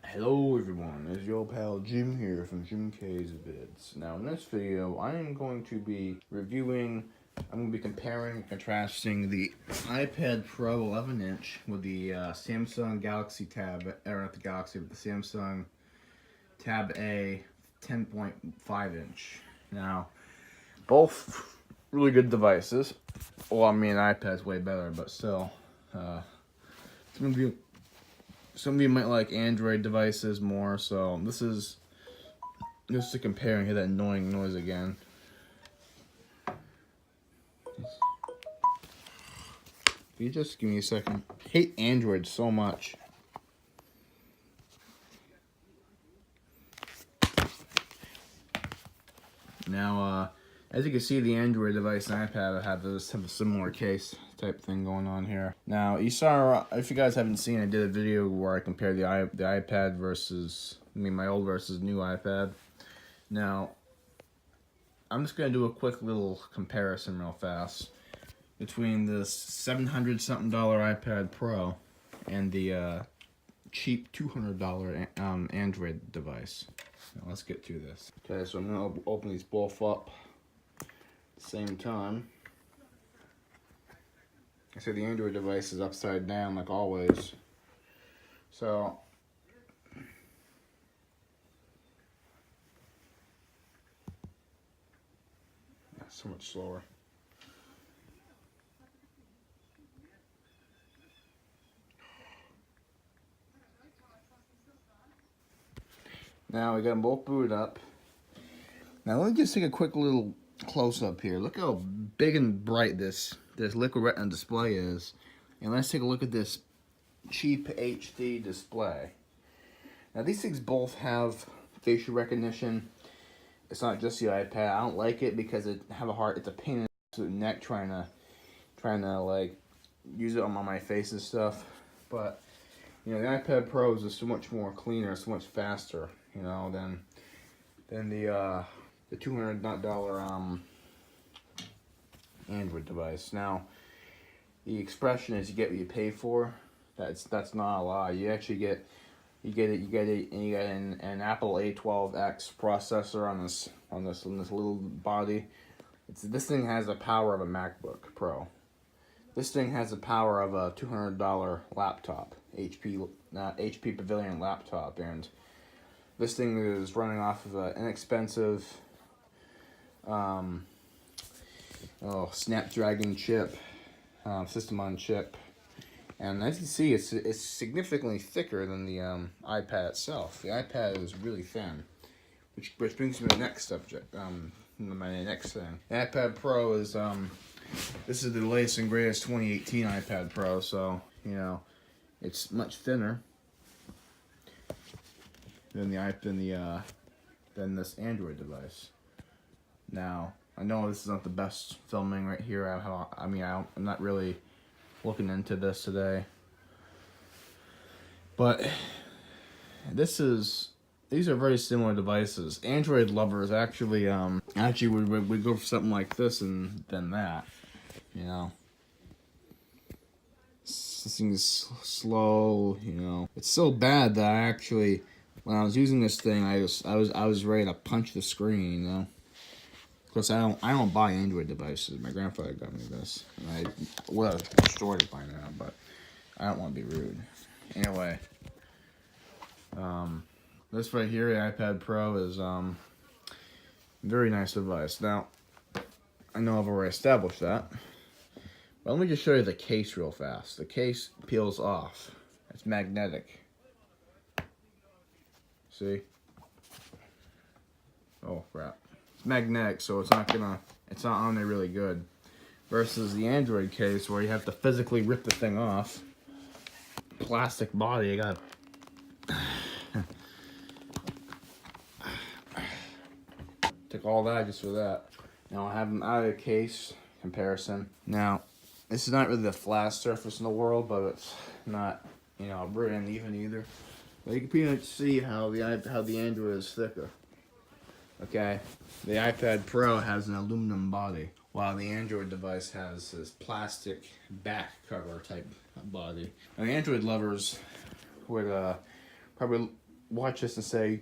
Hello everyone, it's your pal Jim here from Jim K's Vids. Now in this video, I am going to be comparing and contrasting the iPad Pro 11-inch with the Samsung Galaxy Tab, or not the Galaxy, but the Samsung Tab A 10.5-inch. Now, both really good devices. Well, I mean, iPad's way better, but still, some of you might like Android devices more, so this is just to compare and hear that annoying noise again. Can you just give me a second? I hate Android so much. Now, as you can see, the Android device and iPad have a similar case type thing going on here. Now, you saw, if you guys haven't seen, I did a video where I compared the iPad versus, my old versus new iPad. Now, I'm just going to do a quick little comparison real fast between this $700-something iPad Pro and the cheap $200 Android device. Now, let's get to this. Okay, so I'm going to open these both up at the same time. I say the Android device is upside down like always. So so much slower. Now we got them both booted up. Now let me just take a quick little close up here. Look how big and bright this liquid retina display is. And let's take a look at this cheap HD display. Now these things both have facial recognition. It's not just the iPad. I don't like it because it's a pain in the neck trying to like use it on my face and stuff. But you know, the iPad Pro is just so much more cleaner, so much faster, you know, than the $200 Android device. Now, the expression is you get what you pay for. That's not a lie. You actually get an Apple A12X processor on this little body. This thing has the power of a MacBook Pro. This thing has the power of a $200 laptop, HP Pavilion laptop, and this thing is running off of an inexpensive Snapdragon chip, system on chip, and as you see, it's significantly thicker than the iPad itself. The iPad is really thin, which brings me to the next subject. My next thing, the iPad Pro is this is the latest and greatest 2018 iPad Pro, so you know it's much thinner than this Android device. Now, I know this is not the best filming right here. I'm not really looking into this today, but these are very similar devices. Android lovers actually would go for something like this and then that, you know. This thing is slow, you know. It's so bad that I actually, when I was using this thing, I was ready to punch the screen, you know. Of course, I don't buy Android devices. My grandfather got me this, and I would have destroyed it by now, but I don't want to be rude. Anyway, this right here, the iPad Pro, is very nice device. Now, I know I've already established that, but let me just show you the case real fast. The case peels off. It's magnetic. See? Oh crap. It's magnetic, so it's not on there really good. Versus the Android case where you have to physically rip the thing off. Plastic body, I got took all that just for that. Now I have them out of the case comparison. Now, this is not really the flattest surface in the world, but it's not, you know, very uneven either. But you can pretty much see how the Android is thicker. Okay, the iPad Pro has an aluminum body. while the Android device has this plastic back cover type body. Now, the Android lovers would probably watch this and say,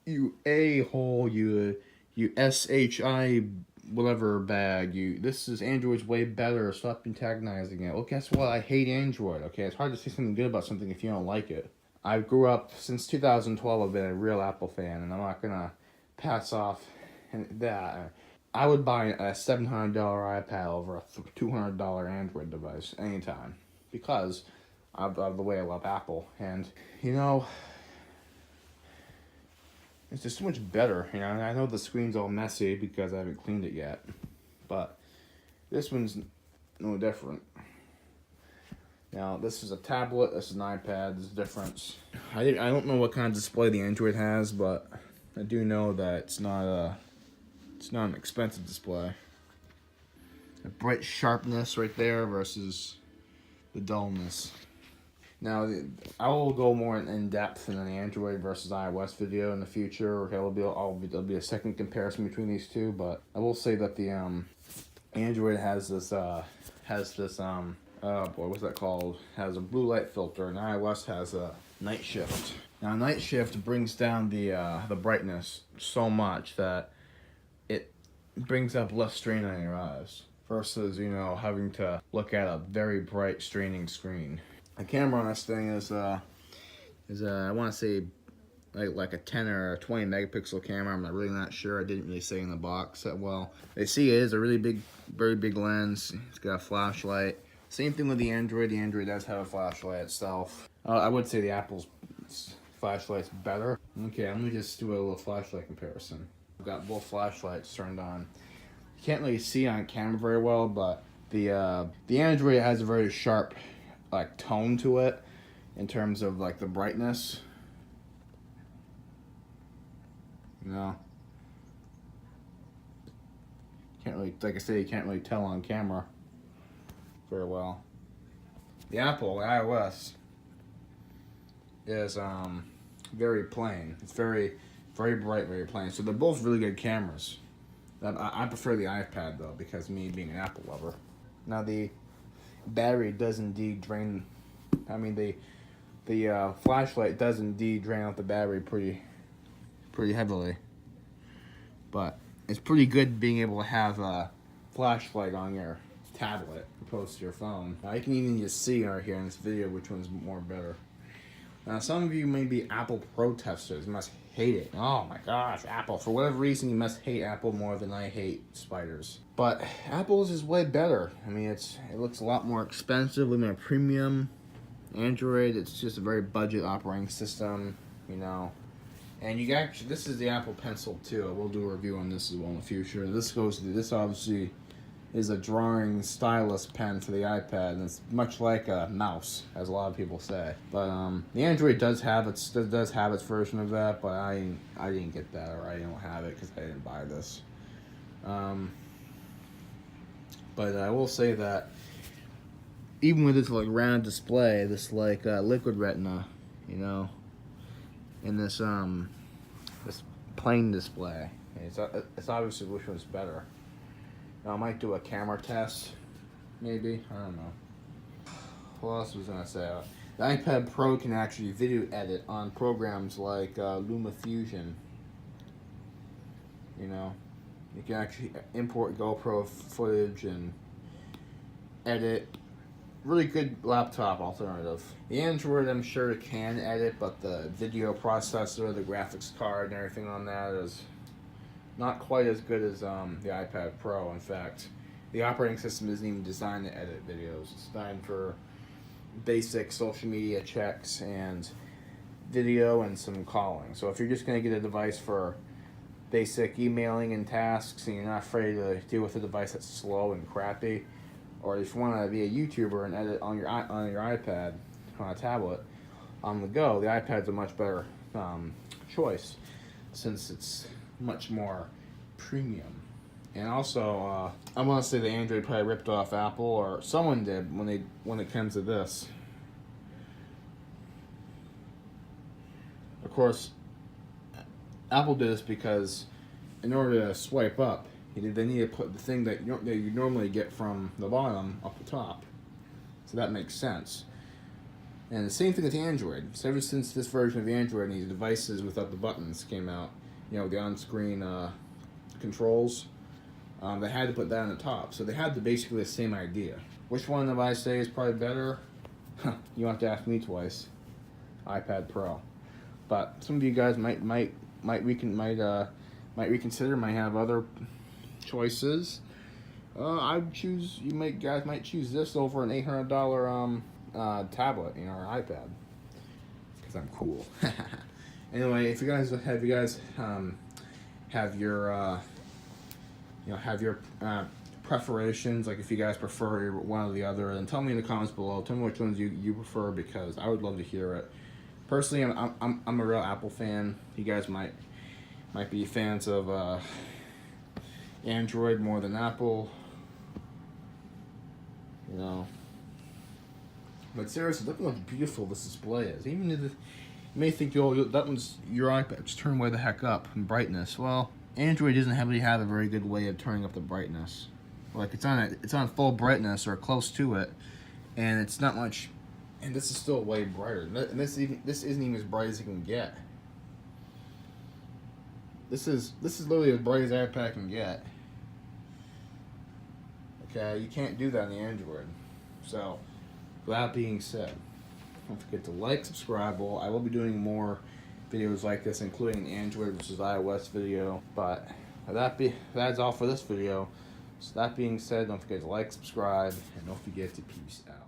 you a-hole, you SHI whatever bag, this is Android's way better, stop antagonizing it. Well, guess what? I hate Android, okay? It's hard to say something good about something if you don't like it. I grew up, since 2012, I've been a real Apple fan, and I'm not gonna pass off that. I would buy a $700 iPad over a $200 Android device anytime, because of the way I love Apple. And, you know, it's just so much better. You know, I know the screen's all messy because I haven't cleaned it yet, but this one's no different. Now, this is a tablet, this is an iPad, there's a difference. I don't know what kind of display the Android has, but I do know that it's not an expensive display. A bright sharpness right there versus the dullness. Now, I will go more in depth in an Android versus iOS video in the future. There'll be a second comparison between these two, but I will say that the Android has this oh boy, what's that called? Has a blue light filter, and iOS has a night shift. Now, night shift brings down the brightness so much that it brings up less strain on your eyes versus, you know, having to look at a very bright, straining screen. The camera on this thing is I want to say like a 10 or a 20 megapixel camera. I'm really not sure. I didn't really say in the box that well. They see it is a really big, very big lens. It's got a flashlight. Same thing with the Android. The Android does have a flashlight itself. I would say the Apple's flashlight's better. Okay, let me just do a little flashlight comparison. I've got both flashlights turned on. You can't really see on camera very well, but the Android has a very sharp like tone to it in terms of like the brightness. You know, can't really, like I say, you can't really tell on camera very well. The Apple, the iOS, is very plain. It's very, very bright, very plain. So they're both really good cameras. I prefer the iPad though, because me being an Apple lover. Now the battery does indeed drain. I mean the flashlight does indeed drain out the battery pretty heavily. But it's pretty good being able to have a flashlight on your tablet opposed to your phone. I can even just see right here in this video which one's more better. Now, some of you may be Apple protesters. You must hate it. Oh my gosh, Apple. For whatever reason, you must hate Apple more than I hate spiders. But Apple's is way better. I mean, it looks a lot more expensive, living a premium. Android, it's just a very budget operating system, you know. And you actually, this is the Apple Pencil too. We'll do a review on this as well in the future. This obviously is a drawing stylus pen for the iPad, and it's much like a mouse, as a lot of people say. But the Android does have its version of that, but I didn't get that, or I don't have it because I didn't buy this. But I will say that even with this like round display, this like liquid retina, you know, in this plain display, it's obviously which one's better. Now, I might do a camera test, maybe. I don't know. What else was I gonna say? The iPad Pro can actually video edit on programs like LumaFusion. You know, you can actually import GoPro footage and edit. Really good laptop alternative. The Android, I'm sure, can edit, but the video processor, the graphics card, and everything on that is not quite as good as the iPad Pro. In fact, the operating system isn't even designed to edit videos. It's designed for basic social media checks and video and some calling. So if you're just going to get a device for basic emailing and tasks and you're not afraid to deal with a device that's slow and crappy, or if you want to be a YouTuber and edit on your iPad, on a tablet, on the go, the iPad's a much better choice since it's much more premium. And also, I want to say the Android probably ripped off Apple, or someone did when it comes to this. Of course, Apple did this because in order to swipe up, They need to put the thing that you normally get from the bottom up the top. So that makes sense. And the same thing with Android. So ever since this version of Android and these devices without the buttons came out, the on-screen controls, they had to put that on the top. So they had basically the same idea. Which one do I say is probably better? You don't have to ask me twice. iPad Pro. But some of you guys might reconsider, might have other choices. Guys might choose this over an $800 tablet, or iPad, because I'm cool. Anyway, if you guys have your preparations, like if you guys prefer one or the other, then tell me in the comments below. Tell me which ones you prefer, because I would love to hear it. Personally, I'm a real Apple fan. You guys might be fans of Android more than Apple. But seriously, look how beautiful this display is. Even if you may think, that one's your iPad, just turn way the heck up in brightness. Well, Android doesn't really have a very good way of turning up the brightness. Like it's on full brightness or close to it, and it's not much. And this is still way brighter. And this isn't even as bright as it can get. This is literally as bright as iPad can get. Okay, you can't do that on the Android. So, with that being said, don't forget to like, subscribe. I will be doing more videos like this, including an Android versus iOS video. But that's all for this video. So that being said, don't forget to like, subscribe, and don't forget to peace out.